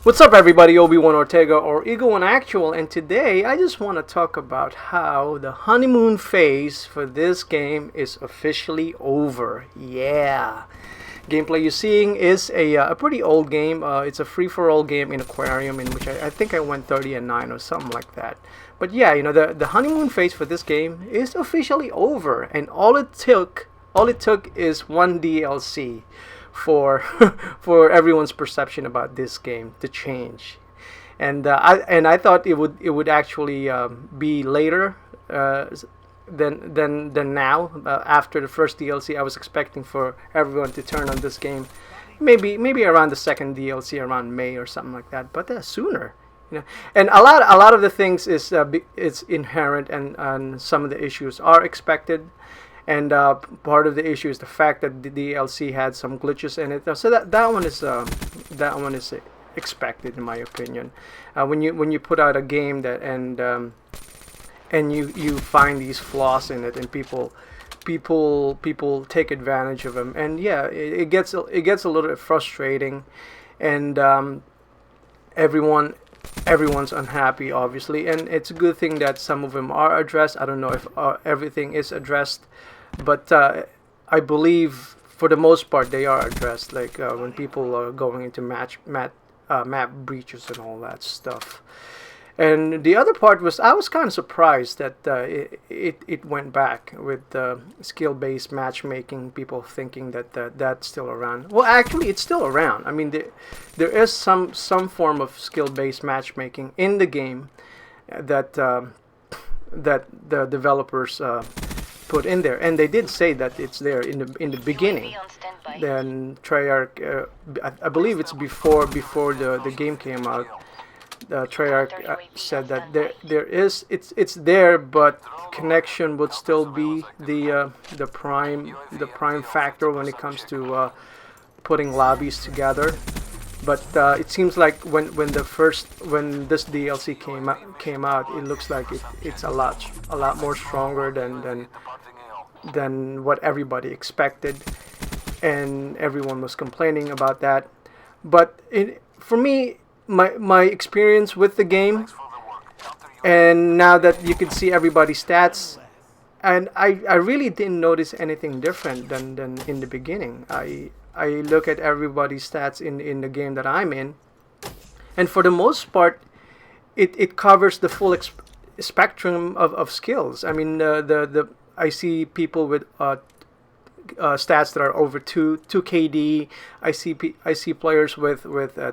What's up, everybody? Obi-Wan or Ego in Actual, and today I just want to talk about how the honeymoon phase for this game is officially over. Yeah. Gameplay you're seeing is a pretty old game. It's a free-for-all game in Aquarium, in which I think I went 30-9 or something like that. But yeah, the honeymoon phase for this game is officially over, and all it took is one DLC for for everyone's perception about this game to change. And I thought it would actually be later than now. After the first DLC, I was expecting for everyone to turn on this game, maybe around the second DLC, around May or something like that. But sooner, And a lot of the things is it's inherent, and some of the issues are expected. And part of the issue is the fact that the DLC had some glitches in it. So that one is expected, in my opinion. When you put out a game that and you find these flaws in it, and people take advantage of them, and yeah, it gets a little bit frustrating, and everyone's unhappy, obviously, and it's a good thing that some of them are addressed. I don't know if everything is addressed, but I believe for the most part they are addressed. Like when people are going into map breaches and all that stuff. And the other part was I was kind of surprised that it went back with skill-based matchmaking. People thinking that that's still around. Well, actually, it's still around. I mean, there is some form of skill-based matchmaking in the game that the developers put in there, and they did say that it's there in the beginning. Then Treyarch, I believe it's before the game came out. Treyarch said that it's there, but connection would still be the prime factor when it comes to putting lobbies together. But it seems like when this DLC came out, it looks like it's a lot more stronger than what everybody expected, and everyone was complaining about that. But for me, my experience with the game, and now that you can see everybody's stats, and I really didn't notice anything different than in the beginning. I look at everybody's stats in the game that I'm in, and for the most part, it covers the full spectrum of skills. I mean, I see people with stats that are over 2 KD. I see players with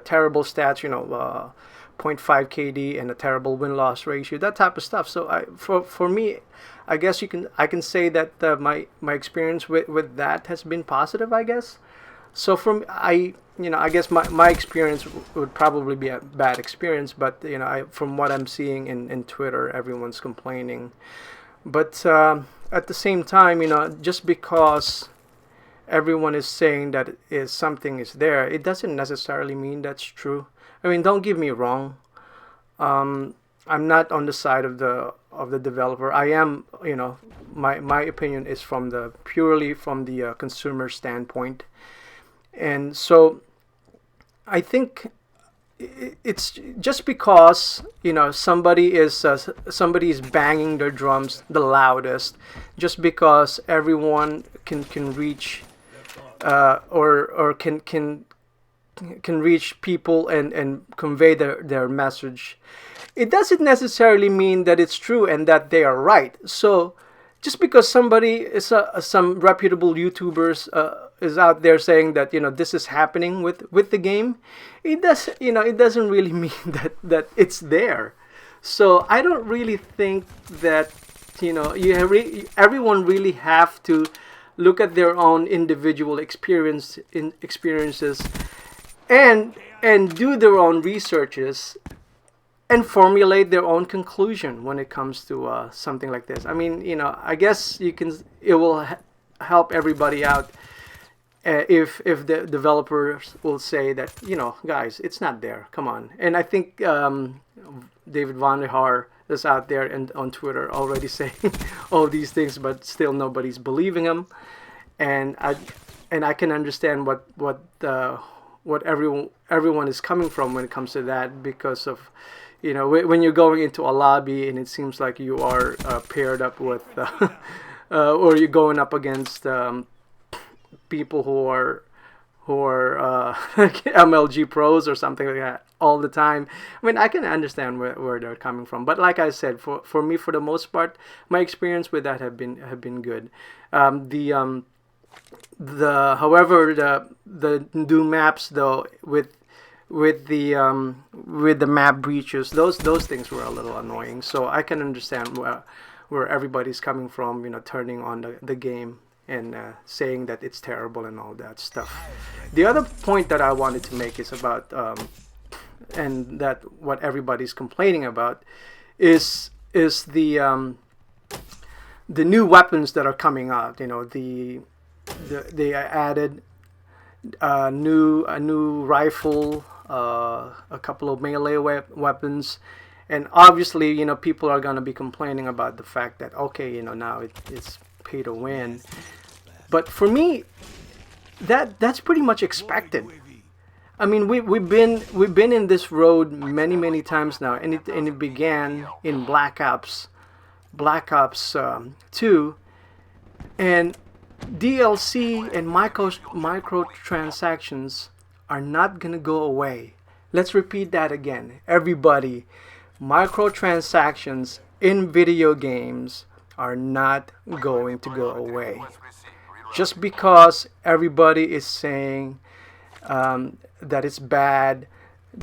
terrible stats, 0.5 KD and a terrible win-loss ratio, that type of stuff. So for me, I guess I can say that my experience with that has been positive, I guess. So I guess my experience would probably be a bad experience, but from what I'm seeing in Twitter, everyone's complaining. But at the same time, just because everyone is saying that something is there, it doesn't necessarily mean that's true. I mean, don't get me wrong. I'm not on the side of the developer. I am, my opinion is purely from the consumer standpoint. And so I think it's just because somebody is banging their drums the loudest, just because everyone can reach or can reach people and convey their message, it doesn't necessarily mean that it's true and that they are right. So just because somebody is some reputable YouTubers is out there saying that this is happening with the game, it doesn't really mean that it's there. So I don't really think that everyone really have to look at their own individual experiences and do their own researches and formulate their own conclusion when it comes to something like this. I mean, I guess it will help everybody out if the developers will say that, guys, it's not there. Come on. And I think David Van der Haar is out there and on Twitter already saying all these things, but still nobody's believing him. And I can understand what what everyone is coming from when it comes to that, because of, you know, when you're going into a lobby and it seems like you are paired up with or you're going up against people who are MLG pros or something like that all the time. I mean, I can understand where they're coming from, but like I said, for me, for the most part, my experience with that have been good. However, the new maps though, with the map breaches, those things were a little annoying. So I can understand where everybody's coming from, you know, turning on the game and saying that it's terrible and all that stuff. The other point that I wanted to make is about and that what everybody's complaining about is the new weapons that are coming out. You know, they added a new rifle, a couple of melee weapons, and obviously, you know, people are gonna be complaining about the fact that, okay, you know, now it's pay to win. But for me, that's pretty much expected. I mean, we've been in this road many times now, and it began in Black Ops 2, and DLC and microtransactions are not gonna go away. Let's repeat that again, everybody. Microtransactions in video games are not going to go away. Just because everybody is saying that it's bad,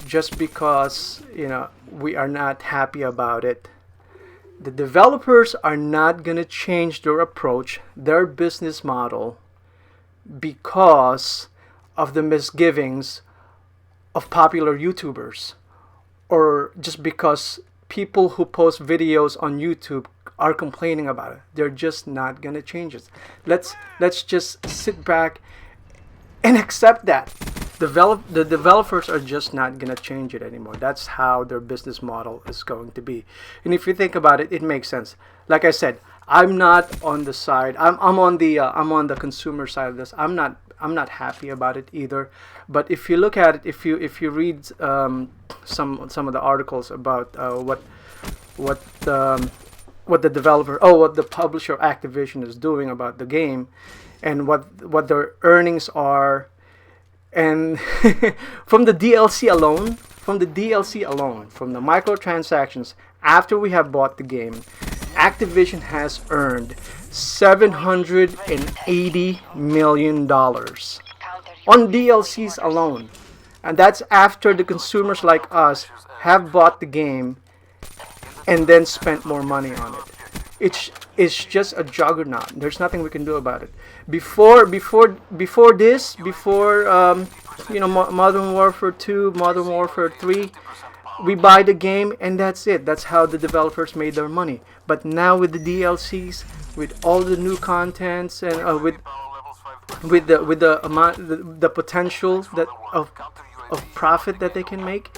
just because, you know, we are not happy about it, the developers are not going to change their approach, their business model, because of the misgivings of popular YouTubers, or just because people who post videos on YouTube are complaining about it. They're just not going to change it. Let's just sit back and accept that. The developers are just not going to change it anymore. That's how their business model is going to be. And if you think about it, it makes sense. Like I said, I'm not on the side. I'm on the consumer side of this. I'm not happy about it either. But if you look at it, if you read some of the articles about what the publisher Activision is doing about the game, and what their earnings are, and from the DLC alone, from the microtransactions after we have bought the game, Activision has earned $780 million on DLCs alone, and that's after the consumers like us have bought the game and then spent more money on it. It's just a juggernaut. There's nothing we can do about it. Before Modern Warfare 2, Modern Warfare 3, we buy the game and that's it. That's how the developers made their money. But now with the DLCs, with all the new contents, and with the potential that of profit that they can make,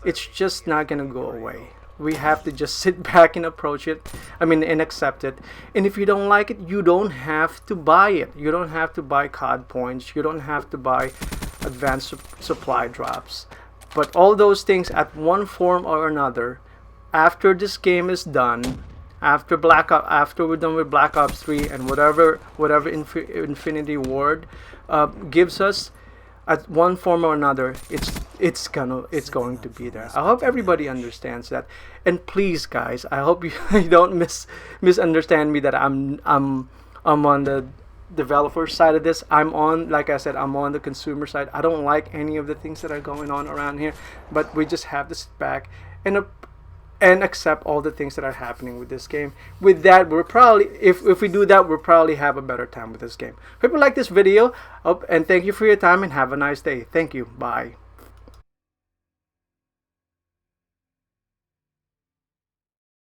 it's just not gonna go away. We have to just sit back and approach it. And accept it. And if you don't like it, you don't have to buy it. You don't have to buy COD points. You don't have to buy advanced supply drops. But all those things, at one form or another, after this game is done, after we're done with Black Ops 3 and whatever Infinity Ward gives us, at one form or another, it's going to be there. I hope everybody understands that. And please, guys, I hope you don't misunderstand me that I'm on the developer side of this. Like I said, I'm on the consumer side. I don't like any of the things that are going on around here, but we just have to sit back and accept all the things that are happening with this game. With that, we're probably, if we do that, we'll probably have a better time with this game. Hope you like this video, and thank you for your time, and have a nice day. Thank you. Bye.